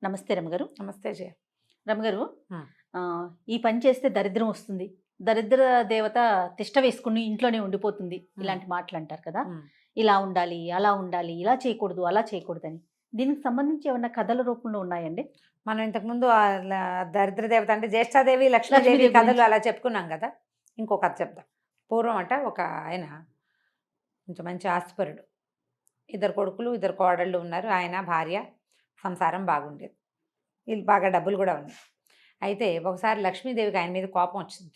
నమస్తే రమగారు. నమస్తే జయ. రమగారు, హ్మ్. ఈ పని చేస్తే దరిద్రం వస్తుంది. దరిద్ర దేవత తిష్ట వేసుకుని ఇంట్లోనే ఉండిపోతుంది. ఇలాంటి మాటలు అంటారు కదా! హ్మ్. ఇలా ఉండాలి, అలా ఉండాలి, ఇలా చేయకూడదు, అలా చేయకూడదని. దీనికి సంబంధించి ఏమన్నా కథల రూపంలో ఉన్నాయండి? మనం ఇంతకుముందు దరిద్ర దేవత అంటే జ్యేష్ఠాదేవి లక్ష్మీదేవి లక్ష్మీదేవి కథలు గురించి. అలా చెప్పుకున్నాం కదా. ఇంకో కథ చెప్దాం. పూర్వం ఒక ఆయన కొంచెం మంచి ఆస్తిపరుడు. 2 కొడుకులు 2 కోడళ్ళు ఉన్నారు. ఆయన భార్య సంసారం బాగుండేది. వీళ్ళు బాగా డబ్బులు కూడా ఉన్నాయి. అయితే ఒకసారి లక్ష్మీదేవికి ఆయన మీద కోపం వచ్చింది.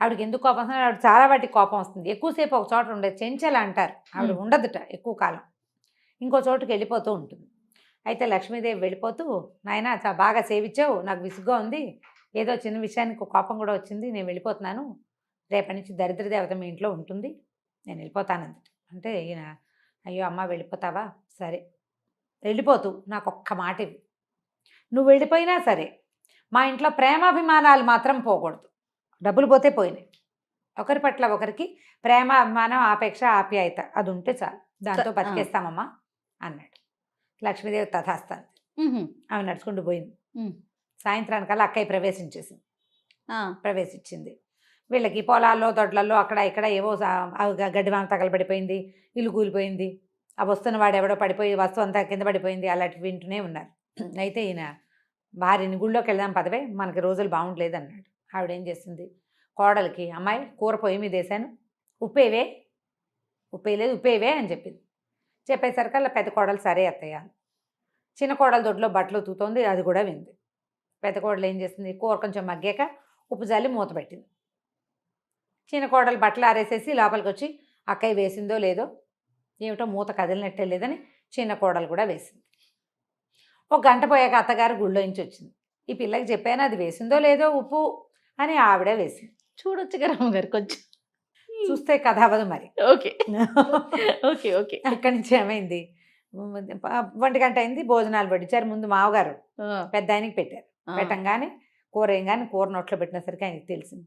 ఆవిడకి ఎందుకు కోపం వస్తుంది? ఆవిడ చాలా వాటికి కోపం వస్తుంది. ఎక్కువసేపు ఒక చోట ఉండేది. చెంచల అంటారు. ఆవిడ ఉండదుట ఎక్కువ కాలం. ఇంకో చోటుకి వెళ్ళిపోతూ ఉంటుంది. అయితే లక్ష్మీదేవి వెళ్ళిపోతూ, నాయన బాగా సేవించావు, నాకు విసుగ్గా ఉంది, ఏదో చిన్న విషయానికి కోపం కూడా వచ్చింది, నేను వెళ్ళిపోతున్నాను, రేపటి నుంచి దరిద్ర దేవత మీ ఇంట్లో ఉంటుంది, నేను వెళ్ళిపోతానంది. అంటే ఈయన, అయ్యో అమ్మ వెళ్ళిపోతావా, సరే వెళ్ళిపోతూ నాకు ఒక్క మాట ఇవ్వు, నువ్వు వెళ్ళిపోయినా సరే మా ఇంట్లో ప్రేమాభిమానాలు మాత్రం పోకూడదు. డబ్బులు పోతే పోయినాయి, ఒకరి పట్ల ఒకరికి ప్రేమ అభిమానం ఆపేక్ష ఆప్యాయత అది ఉంటే చాలు, దాంతో బతికేస్తామమ్మా అన్నాడు. లక్ష్మీదేవి తథాస్తాను. ఆమె నడుచుకుంటూ పోయింది. సాయంత్రానికల్లా అక్కయ్య ప్రవేశించింది. వీళ్ళకి పొలాల్లో దొడ్లలో అక్కడ ఇక్కడ ఏవో గడ్డివామ తగలబడిపోయింది, ఇల్లు కూలిపోయింది, ఆ వస్తున్న వాడు ఎవడో పడిపోయి వస్తువు అంతా కింద పడిపోయింది, అలాంటివి వింటూనే ఉన్నారు. అయితే ఈయన భార్యని గుళ్ళోకి వెళ్దాం పదవే, మనకి రోజులు బాగుండలేదు అన్నాడు. ఆవిడేం చేస్తుంది, కోడలికి, అమ్మాయి కూర పొయ్యి మీద వేసాను, ఉప్పేవే, ఉప్పేయలేదు ఉప్పేవే అని చెప్పింది. చెప్పేసరికల్లా పెద్ద కోడలు సరే అత్తయ్య. చిన్న కోడలు దొడ్లో బట్టలు ఉతుకుతోంది, అది కూడా వింది. పెద్ద కోడలు ఏం చేస్తుంది, కూర కొంచెం మగ్గాక ఉప్పు జల్లి మూత పెట్టింది. చిన్న కోడలు బట్టలు ఆరేసేసి లోపలికి వచ్చి అక్కయ్య వేసిందో లేదో, ఏమిటో మూత కదిలినట్టే లేదని చిన్న కోడలు కూడా వేసింది. ఒక గంట పోయాక అత్తగారు గుళ్ళో నుంచి వచ్చింది. ఈ పిల్లకి చెప్పాను అది వేసిందో లేదో ఉప్పు అని, ఆవిడే వేసింది. చూడొచ్చు కదా రమగారు కొంచెం. చూస్తే కథ అవ్వదు మరి. Okay okay okay. అక్కడి నుంచి ఏమైంది, 1 గంట అయింది, భోజనాలు పట్టించారు. ముందు మామగారు పెద్ద ఆయనకి పెట్టారు. పెట్టంగానే కూర ఏం కానీ కూర నోట్లో పెట్టినసరికి ఆయనకి తెలిసింది.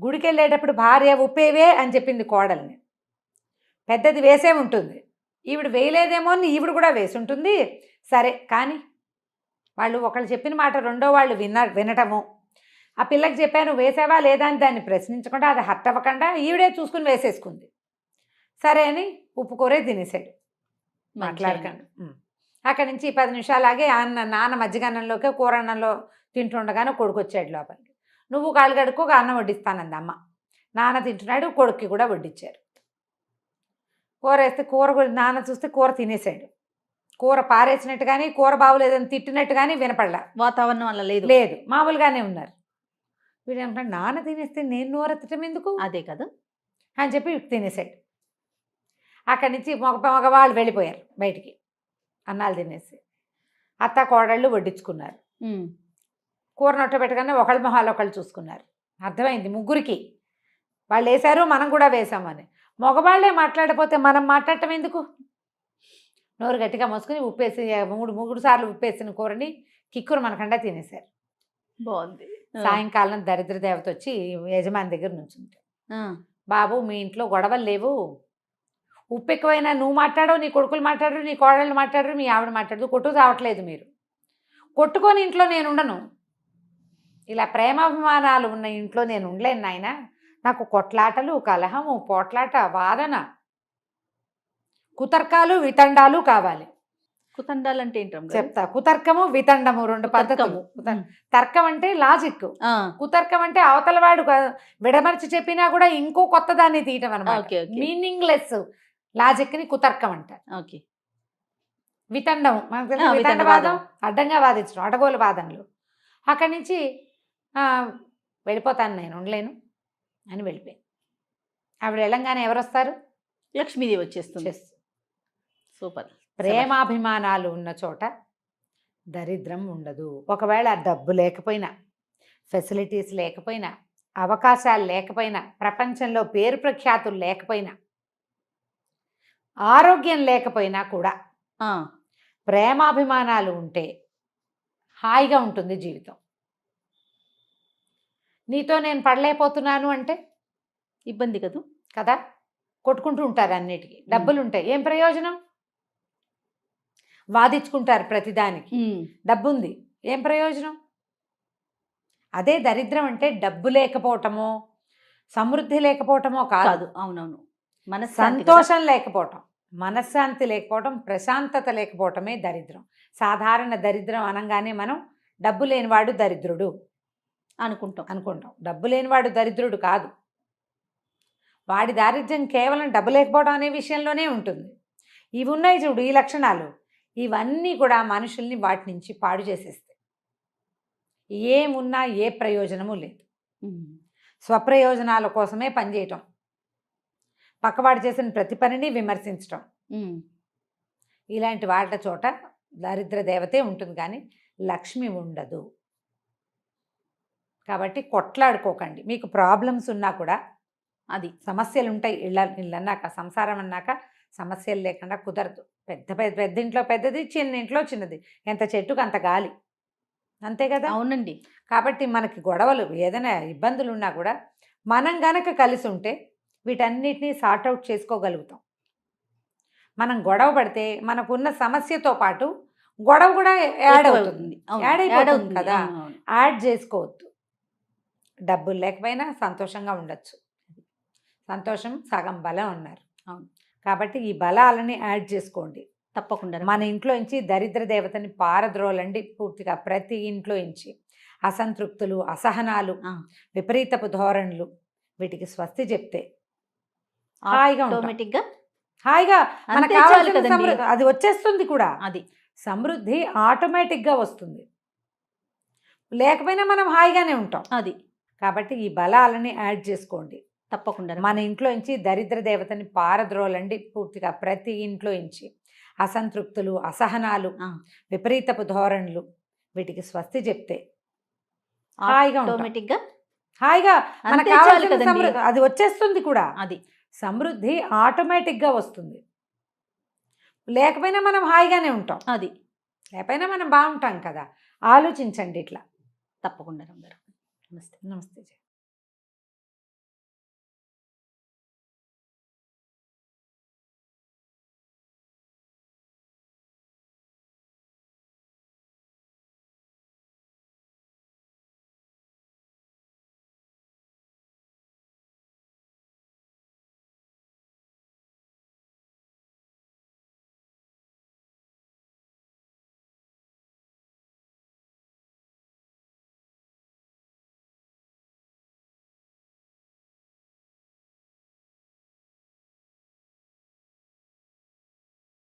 గుడికి వెళ్ళేటప్పుడు భార్య ఉప్పేవే అని చెప్పింది కోడల్ని, పెద్దది వేసే ఉంటుంది, ఈవిడ వేయలేదేమో అని ఈవిడ కూడా వేసి ఉంటుంది. సరే కానీ వాళ్ళు ఒకళ్ళు చెప్పిన మాట రెండో వాళ్ళు వినటము, ఆ పిల్లకి చెప్పాను వేసావా లేదా అని దాన్ని ప్రశ్నించకుండా, అది హర్ట్ అవ్వకుండా ఈవిడే చూసుకుని వేసేసుకుంది. సరే అని ఉప్పు కూరే తినేసాడు మాట్లాడకండి. అక్కడి నుంచి 10 నిమిషాలాగే నాన్న మజ్జిగన్నంలోకి కూర అన్నంలో తింటుండగానే కొడుకు వచ్చాడు లోపలికి. నువ్వు కాళ్ళు కడుక్కో, అన్నం వడ్డిస్తానంది అమ్మ. నాన్న తింటున్నాడు, కొడుక్కి కూడా వడ్డించారు. కూర వేస్తే కూర నాన్న చూస్తే కూర తినేసాడు. కూర పారేసినట్టు కానీ కూర బాగులేదని తిట్టినట్టు కానీ వినపడలా. వాతావరణం అలా లేదు లేదు, మామూలుగానే ఉన్నారు. వీడు ఏమంటాడు, నాన్న తినేస్తే నేను నోరెత్తటం ఎందుకు, అదే కదా అని చెప్పి తినేసాడు. అక్కడి నుంచి మగవాళ్ళు వెళ్ళిపోయారు బయటికి, అన్నాలు తినేసి. అత్త కోడళ్ళు వడ్డించుకున్నారు. కూర నొట్ట పెట్టగానే ఒకళ్ళ మొహాలు ఒకళ్ళు చూసుకున్నారు. అర్థమైంది ముగ్గురికి, వాళ్ళు వేశారు మనం కూడా వేసామని. మగవాళ్లే మాట్లాడపోతే మనం మాట్లాడటం ఎందుకు? నోరు గట్టిగా మోసుకుని ఉప్పేసి 3 సార్లు ఉప్పేసిన కూరని కిక్కురు మనకుండా తినేశారు. బాగుంది. సాయంకాలం దరిద్ర దేవత వచ్చి యజమాని దగ్గర నుంచుంటే, బాబు మీ ఇంట్లో గొడవలు లేవు, ఉప్పు ఎక్కువైనా నువ్వు మాట్లాడవు, నీ కొడుకులు మాట్లాడరు, నీ కోడళ్ళు మాట్లాడరు, మీ ఆవిడ మాట్లాడదు, కొట్టు రావట్లేదు, మీరు కొట్టుకొని ఇంట్లో నేను ఉండను, ఇలా ప్రేమాభిమానాలు ఉన్న ఇంట్లో నేను ఉండలేను నాయన, నాకు కొట్లాటలు కలహము పోట్లాట వాదన కుతర్కాలు వితండాలు కావాలి. కుతండాలు అంటే ఏంటి చెప్తా. కుతర్కము వితండము 2 పద్ధతులు. తర్కం అంటే లాజిక్, కుతర్కం అంటే అవతలవాడు విడమర్చి చెప్పినా కూడా ఇంకో కొత్త దాన్ని తీయటం అనమాట. మీనింగ్లెస్ లాజిక్ ని కుతర్కం అంటారు. వితండము మనకు తెలుసు, వితండవాదం అడ్డంగా వాదించడం, అడగోలు వాదనలు. అక్కడి నుంచి వెళ్ళిపోతాను నేను ఉండలేను అని వెళ్ళిపోయింది. ఆవిడ వెళ్ళంగానే ఎవరు వస్తారు? లక్ష్మీదేవి వచ్చేస్తుంది. సూపర్. ప్రేమాభిమానాలు ఉన్న చోట దరిద్రం ఉండదు. ఒకవేళ డబ్బు లేకపోయినా, ఫెసిలిటీస్ లేకపోయినా, అవకాశాలు లేకపోయినా, ప్రపంచంలో పేరు ప్రఖ్యాతులు లేకపోయినా, ఆరోగ్యం లేకపోయినా కూడా ప్రేమాభిమానాలు ఉంటే హాయిగా ఉంటుంది జీవితం. నీతో నేను పడలేకపోతున్నాను అంటే ఇబ్బంది కదా, కొట్టుకుంటూ ఉంటారు. అన్నిటికీ డబ్బులు ఉంటాయి, ఏం ప్రయోజనం? వాదించుకుంటారు ప్రతిదానికి. డబ్బుంది, ఏం ప్రయోజనం? అదే దరిద్రం అంటే డబ్బు లేకపోవటమో సమృద్ధి లేకపోవటమో కాదు. కాదు, అవునవును. మనశ్శాంతి కదా. సంతోషం లేకపోవటం, మనశ్శాంతి లేకపోవటం, ప్రశాంతత లేకపోవటమే దరిద్రం. సాధారణ దరిద్రం అనగానే మనం డబ్బు లేనివాడు దరిద్రుడు అనుకుంటాం. డబ్బు లేనివాడు దరిద్రుడు కాదు. వాడి దారిద్ర్యం కేవలం డబ్బు లేకపోవడం అనే విషయంలోనే ఉంటుంది. ఇవి ఉన్నాయి చూడు, ఈ లక్షణాలు, ఇవన్నీ కూడా మనుషుల్ని వాటి నుంచి పాడు చేసేస్తాయి. ఏమున్నా ఏ ప్రయోజనము లేదు. స్వప్రయోజనాల కోసమే పనిచేయటం, పక్కవాడు చేసిన ప్రతి పనిని విమర్శించటం, ఇలాంటి వాళ్ళ చోట దరిద్ర దేవతే ఉంటుంది, కానీ లక్ష్మి ఉండదు. కాబట్టి కొట్లాడుకోకండి. మీకు ప్రాబ్లమ్స్ ఉన్నా కూడా, అది సమస్యలు ఉంటాయి. ఇళ్ళు అన్నాక, సంసారం అన్నాక సమస్యలు లేకుండా కుదరదు. పెద్ద ఇంట్లో పెద్దది, చిన్న ఇంట్లో చిన్నది. ఎంత చెట్టుకు అంత గాలి, అంతే కదా. అవునండి. కాబట్టి మనకి గొడవలు, ఏదైనా ఇబ్బందులు ఉన్నా కూడా మనం గనక కలిసి ఉంటే వీటన్నిటినీ సార్ట్అవుట్ చేసుకోగలుగుతాం. మనం గొడవ పడితే మనకున్న సమస్యతో పాటు గొడవ కూడా యాడ్ అవుతుంది కదా. యాడ్ చేసుకోవద్దు. డబ్బులు లేకపోయినా సంతోషంగా ఉండొచ్చు. సంతోషం సగం బలం అన్నారు. అవును. కాబట్టి ఈ బలాలని యాడ్ చేసుకోండి తప్పకుండా. మన ఇంట్లో నుంచి దరిద్ర దేవతని పారద్రోలండి పూర్తిగా. ప్రతి ఇంట్లో నుంచి అసంతృప్తులు, అసహనాలు, విపరీతపు ధోరణులు, వీటికి స్వస్తి చెప్తే హాయిగా ఆటోమేటిక్గా మనకు కావాల్సిన సమృద్ధి అది వచ్చేస్తుంది కూడా. అది సమృద్ధి ఆటోమేటిక్గా వస్తుంది. లేకపోయినా మనం హాయిగానే ఉంటాం. అది కాబట్టి ఈ బలాలని యాడ్ చేసుకోండి తప్పకుండా. మన ఇంట్లో నుంచి దరిద్ర దేవతని పారద్రోలండి పూర్తిగా. ప్రతి ఇంట్లో నుంచి అసంతృప్తులు, అసహనాలు, విపరీతపు ధోరణులు, వీటికి స్వస్తి చెప్తే హాయిగా ఆటోమేటిక్గా మనకు కావాల్సిన సమృద్ధి అది వచ్చేస్తుంది కూడా. అది సమృద్ధి ఆటోమేటిక్గా వస్తుంది. లేకపోయినా మనం హాయిగానే ఉంటాం. అది లేకపోయినా మనం బాగుంటాం కదా. ఆలోచించండి ఇట్లా. తప్పకుండా. నమస్తే. నమస్తే.